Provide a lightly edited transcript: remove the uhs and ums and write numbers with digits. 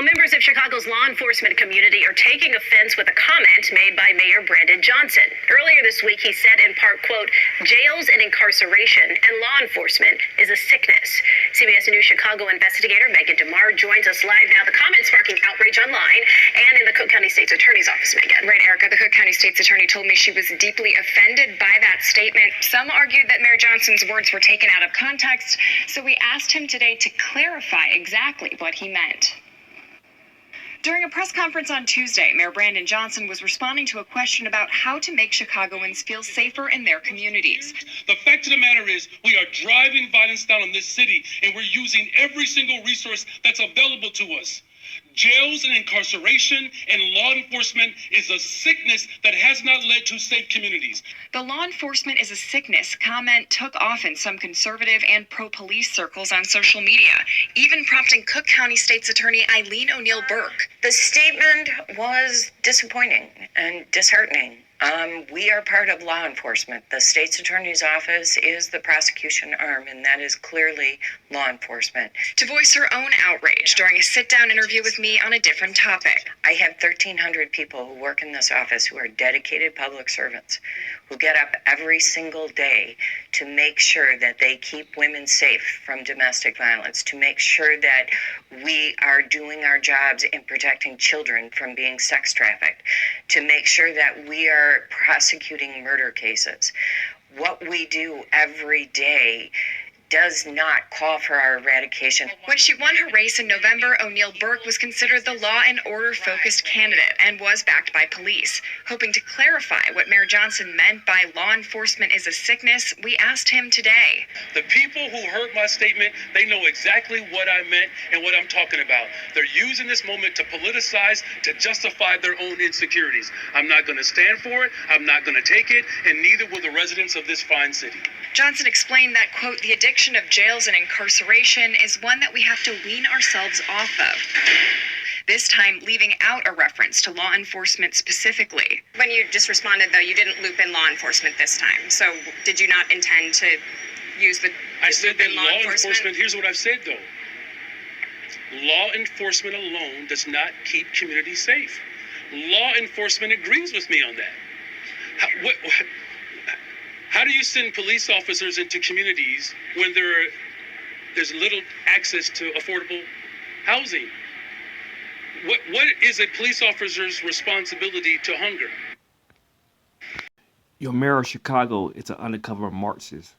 Well, members of Chicago's law enforcement community are taking offense with a comment made by Mayor Brandon Johnson. Earlier this week, he said in part, quote, jails and incarceration and law enforcement is a sickness. CBS News Chicago investigator Megan DeMar joins us live now. The comment sparking outrage online and in the Cook County State's Attorney's Office, Megan. Right, Erica. The Cook County State's Attorney told me she was deeply offended by that statement. Some argued that Mayor Johnson's words were taken out of context, so we asked him today to clarify exactly what he meant. During a press conference on Tuesday, Mayor Brandon Johnson was responding to a question about how to make Chicagoans feel safer in their communities. The fact of the matter is, we are driving violence down on this city, and we're using every single resource that's available to us. Jails and incarceration and law enforcement is a sickness that has not led to safe communities. The law enforcement is a sickness comment took off in some conservative and pro-police circles on social media, even prompting Cook County State's Attorney Eileen O'Neill Burke. The statement was disappointing and disheartening. We are part of law enforcement. The state's attorney's office is the prosecution arm, and that is clearly law enforcement. To voice her own outrage during a sit-down interview with me on a different topic. I have 1,300 people who work in this office who are dedicated public servants, who get up every single day to make sure that they keep women safe from domestic violence, to make sure that we are doing our jobs in protecting children from being sex trafficked, to make sure that we are prosecuting murder cases. What we do every day does not call for our eradication. When she won her race in November, O'Neill Burke was considered the law and order focused candidate and was backed by police. Hoping to clarify what Mayor Johnson meant by law enforcement is a sickness, we asked him today. The people who heard my statement, they know exactly what I meant and what I'm talking about. They're using this moment to politicize, to justify their own insecurities. I'm not going to stand for it. I'm not going to take it, and neither will the residents of this fine city. Johnson explained that, quote, the addiction of jails and incarceration is one that we have to wean ourselves off of. This time, leaving out a reference to law enforcement specifically. When you just responded, though, you didn't loop in law enforcement this time. So did you not intend to use the I said that law enforcement, here's what I've said, though. Law enforcement alone does not keep communities safe. Law enforcement agrees with me on that. How do you send police officers into communities when there's little access to affordable housing? What is a police officer's responsibility to hunger? Your mayor of Chicago is an undercover Marxist.